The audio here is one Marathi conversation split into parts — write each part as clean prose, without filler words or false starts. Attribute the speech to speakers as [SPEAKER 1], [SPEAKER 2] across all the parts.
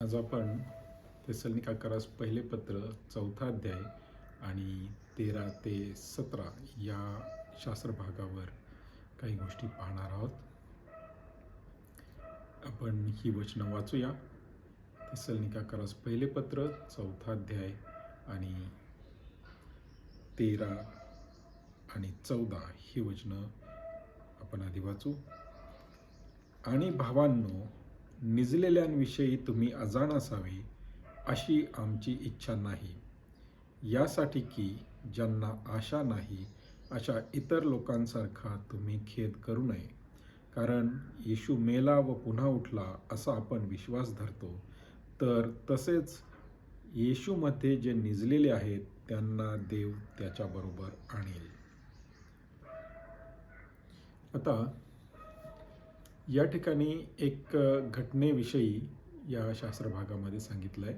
[SPEAKER 1] आज आपण तेसलोनिकाकारास पहिले पत्र चौथा अध्याय आणि 13 ते 17 या शास्त्र भागावर काही गोष्टी पाहणार आहोत. आपण ही वचनं वाचूया. तेसलोनिकाकारास पहिले पत्र चौथा अध्याय आणि 13 आणि 14 ही वचनं आपण आधी वाचू. आणि भावांनो, निजलेल्यांविषयी तुम्ही अजाण असावे अशी आमची इच्छा नाही, यासाठी की ज्यांना आशा नाही अशा इतर लोकांसारखा तुम्ही खेद करू नये. कारण येशू मेला व पुन्हा उठला असा आपण विश्वास धरतो, तर तसेच येशूमध्ये जे निजलेले आहेत त्यांना देव त्याच्याबरोबर आणेल. आता या ठिकाणी एक घटनेविषयी या शास्त्रभागामध्ये सांगितलं आहे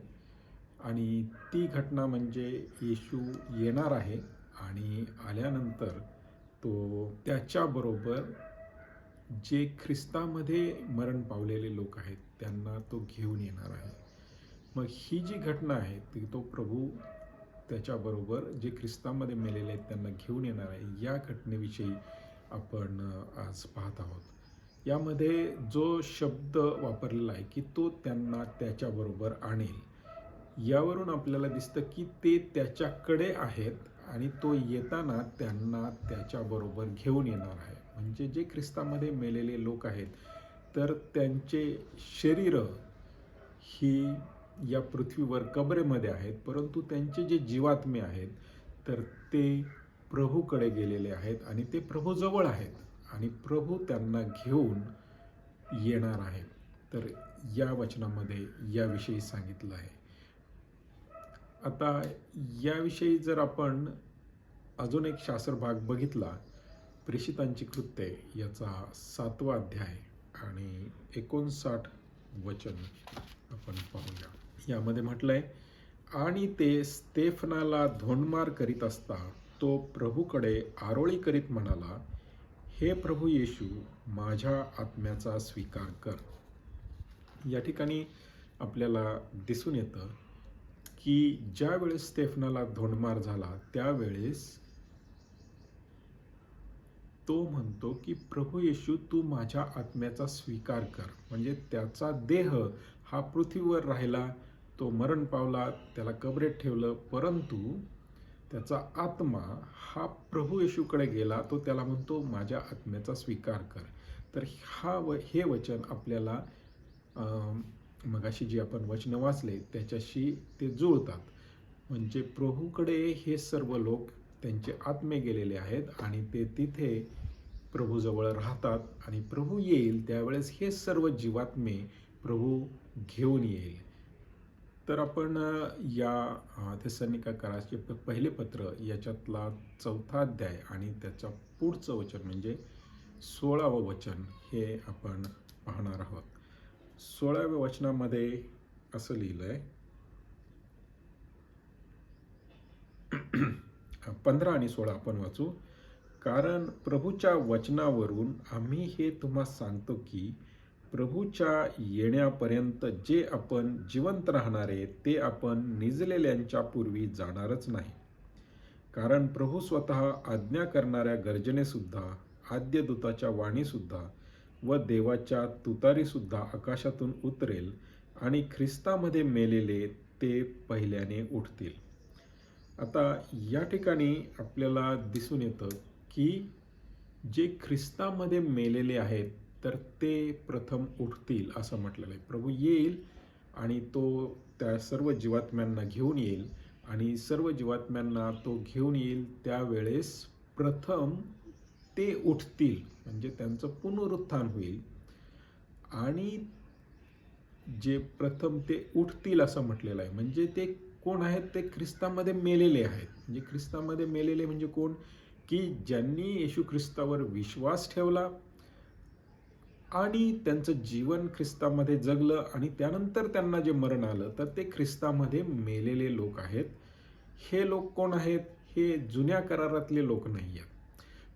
[SPEAKER 1] आणि ती घटना म्हणजे येशू येणार आहे आणि आल्यानंतर तो त्याच्याबरोबर जे ख्रिस्तामध्ये मरण पावलेले लोक आहेत त्यांना तो घेऊन येणार आहे. मग ही जी घटना आहे ती तो प्रभू त्याच्याबरोबर जे ख्रिस्तामध्ये मेलेले आहेत त्यांना घेऊन येणार आहे. या घटनेविषयी आपण आज पाहत आहोत. यामध्ये जो शब्द वापरलेला आहे की तो त्यांना त्याच्याबरोबर आणेल, यावरून आपल्याला दिसतं की ते त्याच्याकडे आहेत आणि तो येताना त्यांना त्याच्याबरोबर घेऊन येणार आहे. म्हणजे जे ख्रिस्तामध्ये मेलेले लोक आहेत तर त्यांचे शरीरं ही या पृथ्वीवर कबरेमध्ये आहेत, परंतु त्यांचे जे जीवात्मे आहेत तर ते प्रभूकडे गेलेले आहेत आणि ते प्रभूजवळ आहेत आणि प्रभू त्यांना घेऊन येणार आहे. तर या वचनामध्ये याविषयी सांगितलं आहे. आता याविषयी जर आपण अजून एक शास्त्रभाग बघितला, प्रेषितांची कृत्ये याचा 7वा अध्याय आणि 59 वचन आपण पाहूया. यामध्ये म्हटलंय, आणि ते स्तेफनाला धोंडमार करीत असता तो प्रभूकडे आरोळी करीत म्हणाला, हे प्रभू येशू, माझ्या आत्म्याचा स्वीकार कर. या ठिकाणी आपल्याला दिसून येतं की ज्या वेळेस स्तेफनाला धोंडमार झाला त्यावेळेस तो म्हणतो की प्रभू येशू, तू माझ्या आत्म्याचा स्वीकार कर. म्हणजे त्याचा देह हा पृथ्वीवर राहिला, तो मरण पावला, त्याला कबरेत ठेवलं, परंतु त्याचा आत्मा हा प्रभू येशूकडे गेला. तो त्याला म्हणतो माझ्या आत्म्याचा स्वीकार कर. तर हे वचन आपल्याला मगाशी जी आपण वचनं वाचले त्याच्याशी ते जुळतात. म्हणजे प्रभूकडे हे सर्व लोक त्यांचे आत्मे गेलेले आहेत आणि ते तिथे प्रभूजवळ राहतात आणि प्रभू येईल त्यावेळेस हे सर्व जीवात्मे प्रभू घेऊन येईल. तर आपण या तेसलोनिकाकाराचे पहिले पत्र याच्यातला 4था अध्याय आणि त्याच्या पुढचं वचन म्हणजे 16वं वचन हे आपण पाहणार आहोत. 16व्या वचनामध्ये असं लिहिलंय, 15 आणि 16 आपण वाचू. कारण प्रभूच्या वचनावरून आम्ही हे तुम्हा सांगतो की प्रभूच्या येण्यापर्यंत जे आपण जिवंत राहणारे ते आपण निजलेल्यांच्या पूर्वी जाणारच नाही. कारण प्रभू स्वतः आज्ञा करणाऱ्या गर्जनेसुद्धा, आद्यदूताच्या वाणीसुद्धा व देवाच्या तुतारीसुद्धा आकाशातून उतरेल आणि ख्रिस्तामध्ये मेलेले ते पहिल्याने उठतील. आता या ठिकाणी आपल्याला दिसून येतं की जे ख्रिस्तामध्ये मेलेले आहेत तर ते प्रथम उठतील असं म्हटलेलं आहे. प्रभू येईल आणि तो त्या सर्व जीवात्म्यांना घेऊन येईल आणि सर्व जीवात्म्यांना तो घेऊन येईल त्यावेळेस प्रथम ते उठतील, म्हणजे त्यांचं पुनरुत्थान होईल आणि जे प्रथम ते उठतील असं म्हटलेलं आहे. म्हणजे ते कोण आहेत? ते ख्रिस्तामध्ये मेलेले आहेत. म्हणजे ख्रिस्तामध्ये मेलेले म्हणजे कोण? की ज्यांनी येशू ख्रिस्तावर विश्वास ठेवला आणि त्यांचं जीवन ख्रिस्तामध्ये जगलं आणि त्यानंतर त्यांना जे मरण आलं तर ते ख्रिस्तामध्ये मेलेले लोक आहेत. हे लोक कोण आहेत? हे जुन्या करारातले लोक नाही आहेत.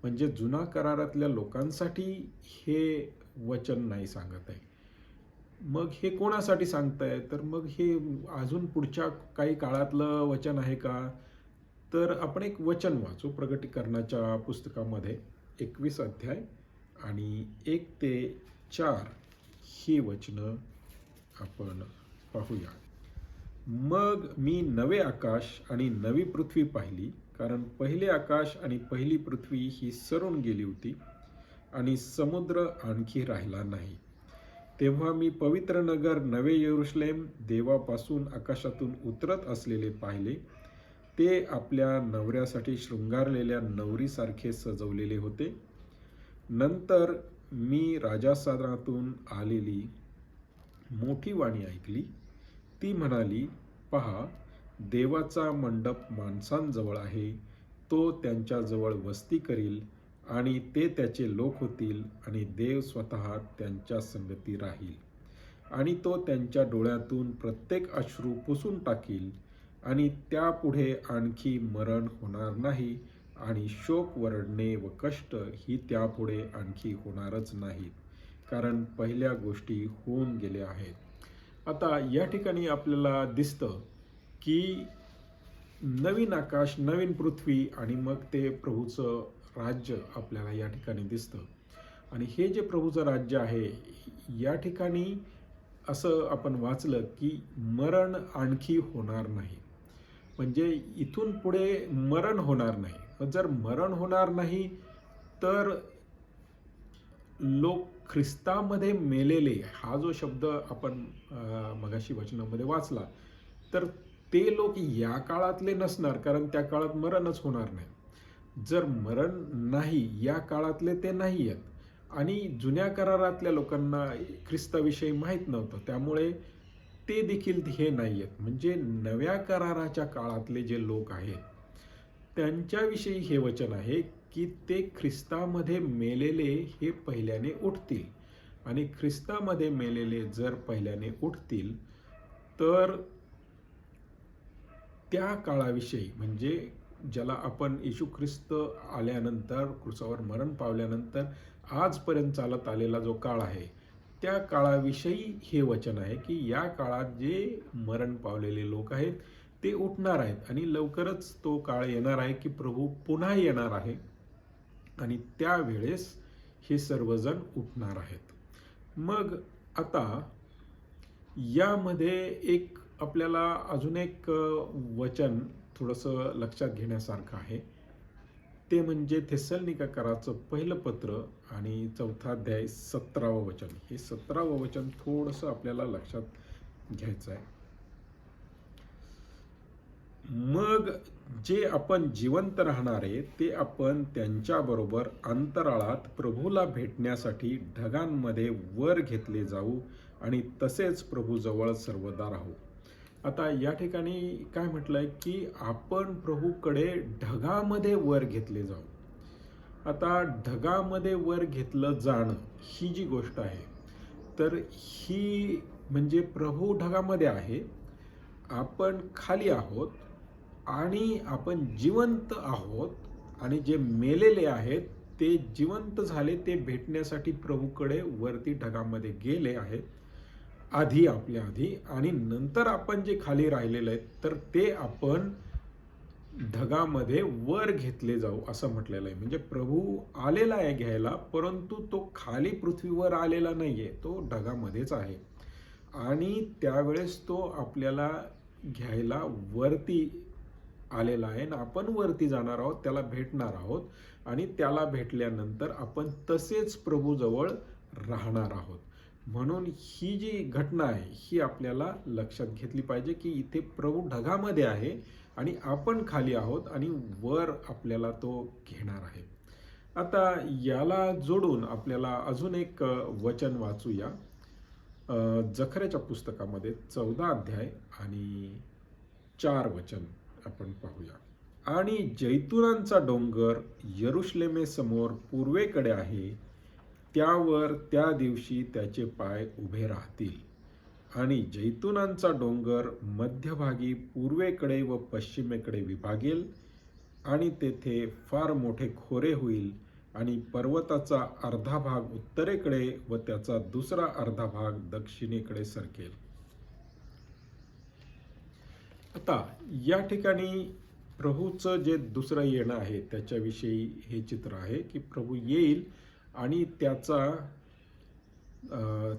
[SPEAKER 1] म्हणजे जुना करारातल्या लोकांसाठी हे वचन नाही सांगत आहे. मग हे कोणासाठी सांगताय? तर मग हे अजून पुढच्या काही काळातलं वचन आहे का? तर आपण एक वचन वाचू प्रकटीकरणाच्या पुस्तकामध्ये 21 अध्याय आणि 1 ते 4 ही वचनं आपण पाहूया. मग मी नवे आकाश आणि नवी पृथ्वी पाहिली, कारण पहिले आकाश आणि पहिली पृथ्वी ही सरून गेली होती आणि समुद्र आणखी राहिला नाही. तेव्हा मी पवित्र नगर नवे यरूशलेम देवापासून आकाशातून उतरत असलेले पाहिले. ते आपल्या नवऱ्यासाठी शृंगारलेल्या नवरीसारखे सजवलेले होते. नंतर मी राजस्थानातून आलेली मोठी वाणी ऐकली. ती म्हणाली, पहा, देवाचा मंडप माणसांजवळ आहे. तो त्यांच्याजवळ वस्ती करील आणि ते त्याचे लोक होतील आणि देव स्वतः त्यांच्या संगती राहील. आणि तो त्यांच्या डोळ्यातून प्रत्येक अश्रू पुसून टाकील आणि त्यापुढे आणखी मरण होणार नाही आणि शोक, वरडणे व कष्ट ही त्यापुढे आणखी होणारच नाहीत, कारण पहिल्या गोष्टी होऊन गेल्या आहेत. आता या ठिकाणी आपल्याला दिसतं की नवीन आकाश, नवीन पृथ्वी आणि मग ते प्रभूचं राज्य आपल्याला या ठिकाणी दिसतं. आणि हे जे प्रभूचं राज्य आहे, या ठिकाणी असं आपण वाचलं की मरण आणखी होणार नाही. म्हणजे इथून पुढे मरण होणार नाही. जर मरण होणार नाही तर लोक ख्रिस्तामध्ये मेलेले, हा जो शब्द आपण मगाशी वचनामध्ये वाचला, तर ते लोक या काळातले नसणार, कारण त्या काळात मरणच होणार नाही. जर मरण नाही, या काळातले ते नाही आहेत आणि जुन्या करारातल्या लोकांना ख्रिस्ताविषयी माहीत नव्हतं, त्यामुळे ते देखील हे नाही आहेत. म्हणजे नव्या कराराच्या काळातले जे लोक आहेत त्यांच्याविषयी हे वचन आहे की ते ख्रिस्तामध्ये मेलेले हे पहिल्याने उठतील. आणि ख्रिस्तामध्ये मेलेले जर पहिल्याने उठतील तर त्या काळाविषयी, म्हणजे ज्याला आपण येशू ख्रिस्त आल्यानंतर, क्रूसावर मरण पावल्यानंतर आजपर्यंत चालत आलेला जो काळ आहे, त्या काळाविषयी हे वचन आहे की या काळात जे मरण पावलेले लोक आहेत ते उठणार आहेत आणि लवकरच तो काळ येणार आहे की प्रभू पुन्हा येणार आहे आणि त्यावेळेस हे सर्वजण उठणार आहेत. मग आता यामध्ये एक आपल्याला अजून एक वचन थोडंसं लक्षात घेण्यासारखं आहे. ते म्हणजे थेसलोनिकेकराचं पहिलं पत्र आणि 4 अध्याय 17वं वचन. हे 17वं वचन थोडंसं आपल्याला लक्षात घ्यायचं आहे. मग जे आपण जिवंत राहणारे ते आपण त्यांच्याबरोबर अंतराळात प्रभूला भेटण्यासाठी ढगांमध्ये वर घेतले जाऊ आणि तसेच प्रभूजवळ सर्वदा राहू. आता या ठिकाणी काय म्हटलंय की आपण प्रभूकडे ढगामध्ये वर घेतले जाऊ. आता ढगामध्ये वर घेतलं जाणं ही जी गोष्ट आहे, तर ही म्हणजे प्रभू ढगामध्ये आहे, आपण खाली आहोत आणि आपण जिवंत आहोत आणि जे मेलेले आहेत ते जिवंत झाले, ते भेटण्यासाठी प्रभूकडे वरती ढगामध्ये गेले आहेत आधी, आपल्या आधी, आणि नंतर आपण जे खाली राहिलेले आहेत तर ते आपण ढगामध्ये वर घेतले जाऊ असं म्हटलेलं आहे. म्हणजे प्रभू आलेला आहे घ्यायला, परंतु तो खाली पृथ्वीवर आलेला नाहीये, तो ढगामध्येच आहे आणि त्यावेळेस तो आपल्याला घ्यायला वरती आलेला आहे आणि आपण वरती जाणार आहोत, त्याला भेटणार आहोत आणि त्याला भेटल्यानंतर आपण तसेच प्रभूजवळ राहणार आहोत. म्हणून ही जी घटना आहे ही आपल्याला लक्षात घेतली पाहिजे की इथे प्रभू ढगामध्ये आहे आणि आपण खाली आहोत आणि वर आपल्याला तो घेणार आहे. आता याला जोडून आपल्याला अजून एक वचन वाचूया. जकर्याच्या पुस्तकामध्ये 14 अध्याय आणि 4 वचन आपण पाहूया. आणि जैतुनांचा डोंगर यरुशलेमेसमोर पूर्वेकडे आहे, त्यावर त्या दिवशी त्याचे पाय उभे राहतील. आणि जैतुनांचा डोंगर मध्यभागी पूर्वेकडे व पश्चिमेकडे विभागेल आणि तेथे फार मोठे खोरे होईल आणि पर्वताचा अर्धा भाग उत्तरेकडे व त्याचा दुसरा अर्धा भाग दक्षिणेकडे सरकेल. आता या ठिकाणी प्रभूचं जे दुसरं येणं आहे त्याच्याविषयी हे चित्र आहे की प्रभू येईल आणि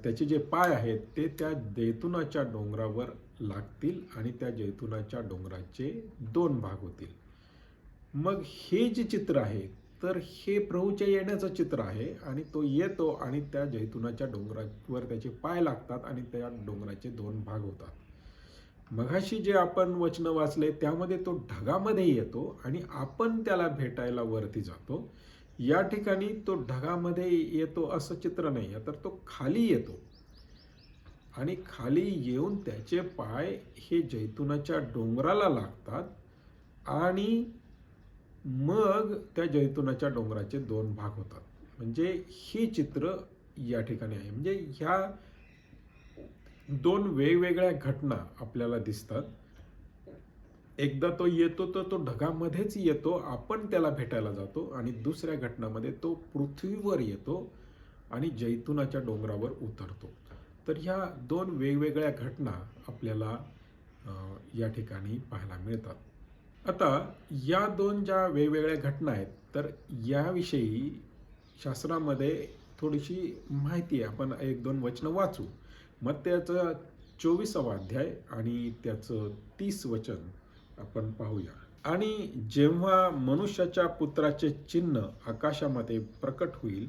[SPEAKER 1] त्याचे जे पाय आहेत ते त्या जैतुनाच्या डोंगरावर लागतील आणि त्या जैतुनाच्या डोंगराचे 2 भाग होतील. मग हे जे चित्र आहे तर हे प्रभूच्या येण्याचं चित्र आहे आणि तो येतो आणि त्या जैतुनाच्या डोंगरावर त्याचे पाय लागतात आणि त्या डोंगराचे 2 भाग होतात. मघाशी जे आपण वचन वाचले त्यामध्ये तो ढगामध्ये येतो आणि आपण त्याला भेटायला वरती जातो. या ठिकाणी तो ढगामध्ये येतो असं चित्र नाही आहे, तर तो खाली येतो आणि खाली येऊन त्याचे पाय हे जैतुनाच्या डोंगराला लागतात आणि मग त्या जैतुनाच्या डोंगराचे 2 भाग होतात. म्हणजे हे चित्र या ठिकाणी आहे. म्हणजे ह्या 2 वेगवेगळ्या घटना आपल्याला दिसतात. एकदा तो येतो तर तो ढगामध्येच येतो, आपण त्याला भेटायला जातो आणि दुसऱ्या घटनामध्ये तो पृथ्वीवर येतो आणि जैतुनाच्या डोंगरावर उतरतो. तर ह्या 2 वेगवेगळ्या घटना आपल्याला या ठिकाणी पाहायला मिळतात. आता या 2 ज्या वेगवेगळ्या घटना आहेत तर याविषयी शास्त्रामध्ये थोडीशी माहिती आहे. आपण 1-2 वचनं वाचू. मत्तेचा 24वा अध्याय आणि त्याचं 30 वचन आपण पाहूया. आणि जेव्हा मनुष्याच्या पुत्राचे चिन्ह आकाशामध्ये प्रकट होईल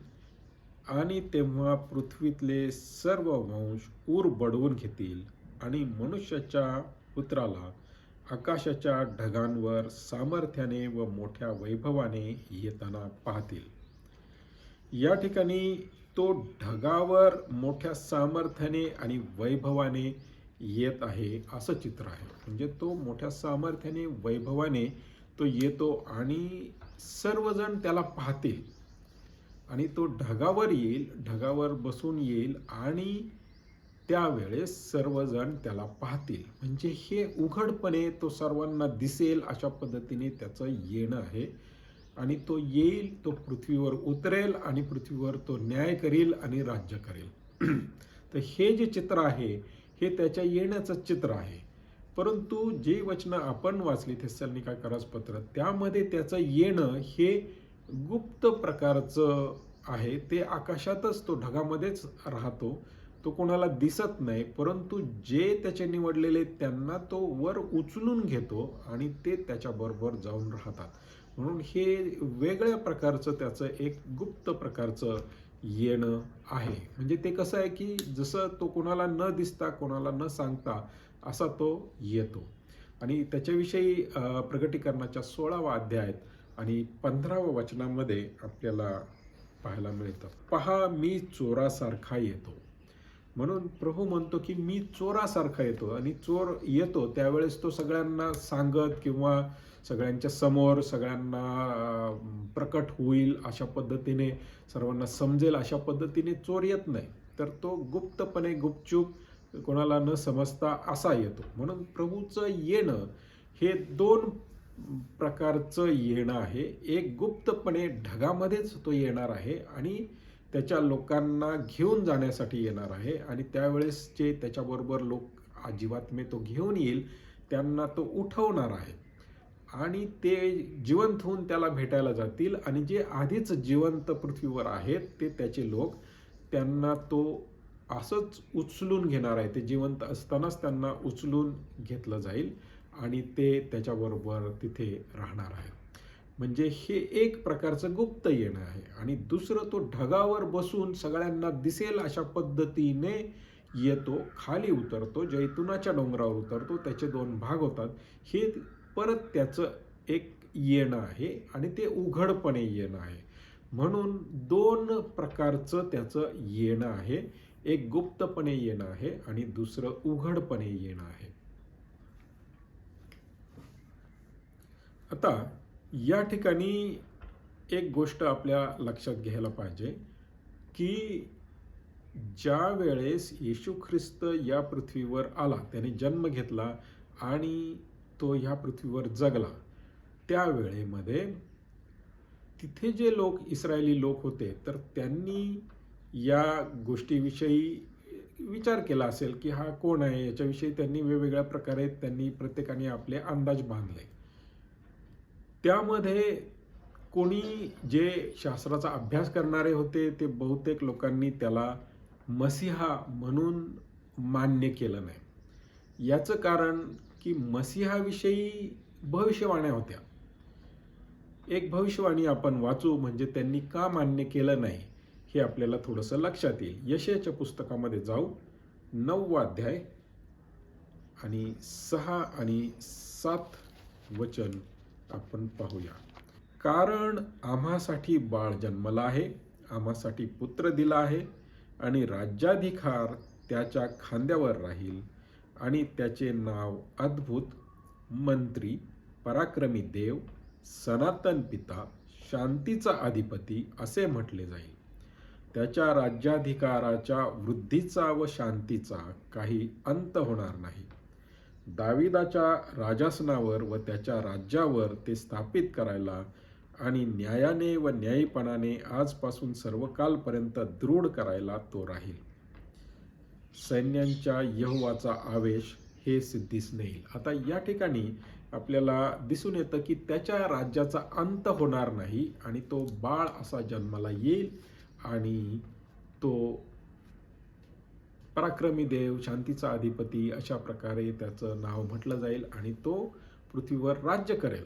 [SPEAKER 1] आणि तेव्हा पृथ्वीतले सर्व वंश ऊर बडवून घेतील आणि मनुष्याच्या पुत्राला आकाशाच्या ढगांवर सामर्थ्याने व मोठ्या वैभवाने येताना पाहतील. या ठिकाणी तो ढगावर मोठ्या सामर्थ्याने आणि वैभवाने येत आहे असं चित्र आहे. म्हणजे तो मोठ्या सामर्थ्याने वैभवाने तो येतो आणि सर्वजण त्याला पाहतील आणि तो ढगावर येईल, ढगावर बसून येईल आणि त्यावेळेस सर्वजण त्याला पाहतील. म्हणजे हे उघडपणे तो सर्वांना दिसेल अशा पद्धतीने त्याचं येणं आहे आणि तो येईल, तो पृथ्वीवर उतरेल आणि पृथ्वीवर तो न्याय करेल आणि राज्य करेल. तर हे जे चित्र आहे हे त्याच्या येण्याचं चित्र आहे. परंतु जे वचनं आपण वाचली थेसलोनिकेकरास पत्र त्यामध्ये त्याचं येणं हे गुप्त प्रकारचं आहे. ते आकाशातच तो ढगामध्येच राहतो, तो कोणाला दिसत नाही. परंतु जे त्याचे निवडलेले त्यांना तो वर उचलून घेतो आणि ते त्याच्याबरोबर जाऊन राहतात. म्हणून हे वेगळ्या प्रकारचं त्याचं एक गुप्त प्रकारचं येणं आहे. म्हणजे ते कसं आहे की जसं तो कोणाला न दिसता कोणाला न सांगता असा तो येतो. आणि त्याच्याविषयी प्रकटीकरणाच्या 16वा अध्याय आणि 15व्या वचनामध्ये आपल्याला पाहायला मिळतं. पहा मी चोरासारखा येतो. म्हणून प्रभू म्हणतो की मी चोरासारखा येतो आणि चोर येतो त्यावेळेस तो सगळ्यांना सांगत किंवा सगळ्यांच्या समोर सगळ्यांना प्रकट होईल अशा पद्धतीने सर्वांना समजेल अशा पद्धतीने चोर येत नाही. तर तो गुप्तपणे गुपचूप कोणाला न समजता असा येतो. म्हणून प्रभूचं येणं हे 2 प्रकारचं येणं आहे. एक गुप्तपणे ढगामध्येच तो येणार आहे आणि त्याच्या लोकांना घेऊन जाण्यासाठी येणार आहे आणि त्यावेळेस जे त्याच्याबरोबर लोक जीवात्मे तो घेऊन येईल त्यांना तो उठवणार आहे आणि ते जिवंत होऊन त्याला भेटायला जातील आणि जे आधीच जिवंत पृथ्वीवर आहेत ते त्याचे लोक त्यांना तो असंच उचलून घेणार आहे. ते जिवंत असतानाच त्यांना उचलून घेतलं जाईल आणि ते त्याच्याबरोबर तिथे राहणार आहे. म्हणजे हे एक प्रकारचं गुप्त येणं आहे. आणि दुसरं तो ढगावर बसून सगळ्यांना दिसेल अशा पद्धतीने येतो, खाली उतरतो, जैतुनाच्या डोंगरावर उतरतो, त्याचे 2 भाग होतात. हे परत त्याचं एक येणं आहे आणि ते उघडपणे येणं आहे. म्हणून 2 प्रकारचं त्याचं येणं आहे. एक गुप्तपणे येणं आहे आणि दुसरं उघडपणे येणं आहे. आता या ठिकाणी एक गोष्ट आपल्या लक्षात घ्यायला पाहिजे की ज्या वेळेस येशू ख्रिस्त या पृथ्वीवर आला, त्याने जन्म घेतला आणि तो ह्या पृथ्वीवर जगला, त्यावेळेमध्ये तिथे जे लोक इस्रायली लोक होते तर त्यांनी या गोष्टीविषयी विचार केला असेल की हा कोण आहे, याच्याविषयी त्यांनी वेगवेगळ्या प्रकारे त्यांनी प्रत्येकाने आपले अंदाज बांधले. त्यामध्ये कोणी जे शास्त्राचा अभ्यास करणारे होते ते बहुतेक लोकांनी त्याला मसीहा म्हणून मान्य केलं नाही. याचं कारण की मसीहाविषयी भविष्यवाण्या होत्या. एक भविष्यवाणी आपण वाचू म्हणजे त्यांनी का मान्य केलं नाही हे आपल्याला थोडंसं लक्षात येईल. यशायाच्या पुस्तकामध्ये जाऊ 9वा अध्याय आणि 6 आणि 7 वचन आपण पाहूया. कारण आम्हासाठी बाळ जन्मला आहे, आम्हासाठी पुत्र दिला आहे आणि राज्याधिकार त्याच्या खांद्यावर राहील आणि त्याचे नाव अद्भुत, मंत्री, पराक्रमी देव, सनातन पिता, शांतीचा अधिपती असे म्हटले जाईल. त्याच्या राज्याधिकाराच्या वृद्धीचा व शांतीचा काही अंत होणार नाही. दाविदाच्या राजासनावर व त्याच्या राज्यावर ते स्थापित करायला आणि न्यायाने व न्यायीपणाने आजपासून सर्व कालपर्यंत दृढ करायला तो राहील. सैन्यांच्या यहोवाचा आवेश हे सिद्धीस नेईल. आता या ठिकाणी आपल्याला दिसून येतं की त्याच्या राज्याचा अंत होणार नाही आणि तो बाळ असा जन्माला येईल आणि तो पराक्रमी देव, शांतीचा अधिपती अशा प्रकारे त्याचं नाव म्हटलं जाईल आणि तो पृथ्वीवर राज्य करेल.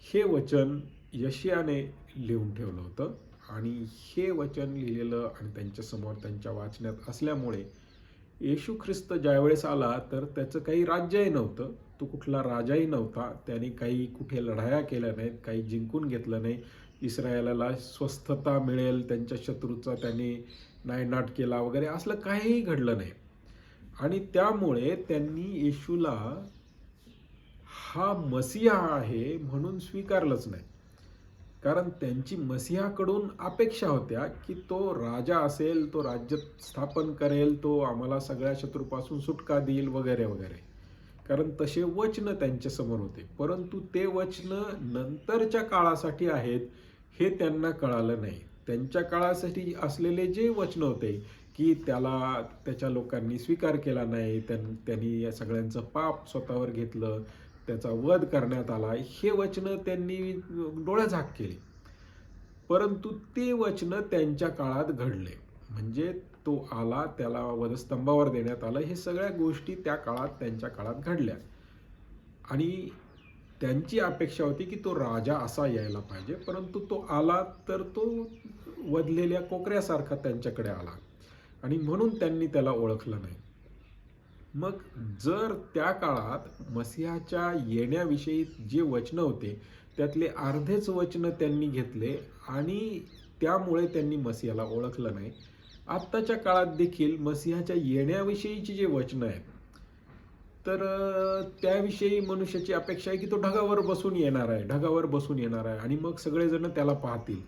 [SPEAKER 1] हे वचन यशायाने लिहून ठेवलं होतं आणि हे वचन लिहिलेलं आणि त्यांच्यासमोर त्यांच्या वाचण्यात असल्यामुळे येशू ख्रिस्त ज्यावेळेस आला तर त्याचं काही राज्यही नव्हतं, तो कुठला राजाही नव्हता, त्याने काही कुठे लढाया केल्या नाहीत, काही जिंकून घेतलं नाही, इस्रायलाला स्वस्थता मिळेल, त्यांच्या शत्रूचा त्याने नायनाट केला वगैरे असलं काहीही घडलं नाही. आणि त्यामुळे त्यांनी येशूला हा मसीहा आहे म्हणून स्वीकारलंच नाही. कारण त्यांची मसीहाकडून अपेक्षा होत्या की तो राजा असेल, तो राज्य स्थापन करेल, तो आम्हाला सगळ्या शत्रूपासून सुटका देईल वगैरे वगैरे. कारण तसे वचन त्यांच्यासमोर होते, परंतु ते वचन नंतरच्या काळासाठी आहेत हे त्यांना कळालं नाही. त्यांच्या काळासाठी असलेले जे वचन होते की त्याला त्याच्या लोकांनी स्वीकार केला नाही, त्यांनी या सगळ्यांचं पाप स्वतःवर घेतलं, त्याचा वध करण्यात आला, हे वचन त्यांनी डोळ्याझाक केली. परंतु ते वचन त्यांच्या काळात घडले. म्हणजे तो आला, त्याला वधस्तंभावर देण्यात आलं, हे सगळ्या गोष्टी त्या काळात त्यांच्या काळात घडल्या आणि त्यांची अपेक्षा होती की तो राजा असा यायला पाहिजे. परंतु तो आला तर तो वधलेल्या कोकऱ्यासारखा त्यांच्याकडे आला आणि म्हणून त्यांनी त्याला ओळखलं नाही. मग जर त्या काळात मसीहाच्या येण्याविषयी जे वचन होते त्यातले अर्धेच वचन त्यांनी घेतले आणि त्यामुळे त्यांनी मसीहाला ओळखलं नाही. आत्ताच्या काळात देखील मसीहाच्या येण्याविषयीची जे वचन आहेत तर त्याविषयी मनुष्याची अपेक्षा आहे की तो ढगावर बसून येणार आहे, ढगावर बसून येणार आहे आणि मग सगळेजण त्याला पाहतील.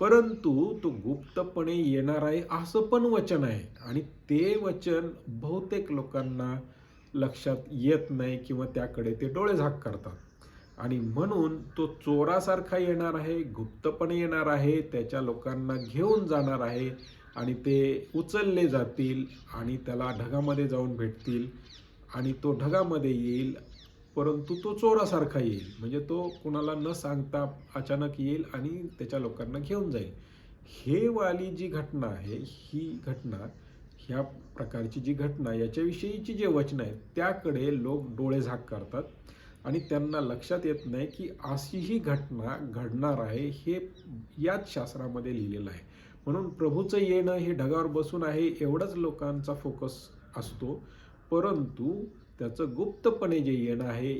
[SPEAKER 1] परंतु तो गुप्तपणे येणार आहे असं पण वचन आहे आणि ते वचन बहुतेक लोकांना लक्षात येत नाही किंवा त्याकडे ते डोळेझाक करतात. आणि म्हणून तो चोरासारखा येणार आहे, गुप्तपणे येणार आहे, त्याच्या लोकांना घेऊन जाणार आहे आणि ते उचलले जातील आणि त्याला ढगामध्ये जाऊन भेटतील आणि तो ढगामध्ये येईल, परंतु तो चोरासारखा येईल. म्हणजे तो कुणाला न सांगता अचानक येईल आणि त्याच्या लोकांना घेऊन जाईल. हे वाली जी घटना आहे, ही घटना, ह्या प्रकारची जी घटना, याच्याविषयीची जे वचन आहेत त्याकडे लोक डोळेझाक करतात आणि त्यांना लक्षात येत नाही की अशीही घटना घडणार आहे हे याच शास्त्रामध्ये लिहिलेलं आहे. म्हणून प्रभूचं येणं हे ढगावर बसून आहे एवढंच लोकांचा फोकस असतो, परंतु त्याचं गुप्तपणे जे येणं आहे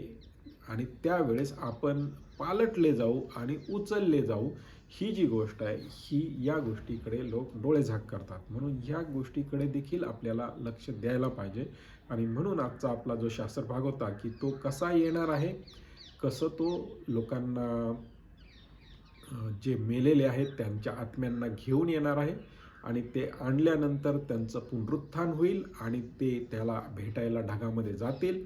[SPEAKER 1] आणि त्यावेळेस आपण पालटले जाऊ आणि उचलले जाऊ, ही जी गोष्ट आहे ही या गोष्टीकडे लोक डोळेझाक करतात. म्हणून ह्या गोष्टीकडे देखील आपल्याला लक्ष द्यायला पाहिजे आणि म्हणून आजचा आपला जो शास्त्र भाग होता की तो कसा येणार आहे, कसं तो लोकांना जे मेलेले आहेत त्यांच्या आत्म्यांना घेऊन येणार आहे आणि ते आणल्यानंतर त्यांचं पुनरुत्थान होईल आणि ते त्याला भेटायला ढगामध्ये जातील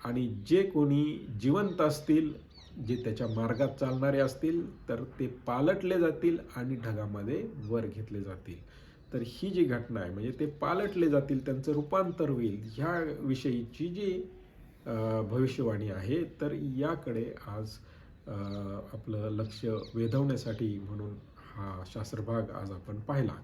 [SPEAKER 1] आणि जे कोणी जिवंत असतील जे त्याच्या मार्गात चालणारे असतील तर ते पालटले जातील आणि ढगामध्ये वर घेतले जातील. तर ही जी घटना आहे म्हणजे ते पालटले जातील, त्यांचं रूपांतर होईल, ह्या विषयीची जी भविष्यवाणी आहे. तर याकडे आज आपलं लक्ष वेधवण्यासाठी म्हणून हा शास्त्रभाग आज आपण पाहिला.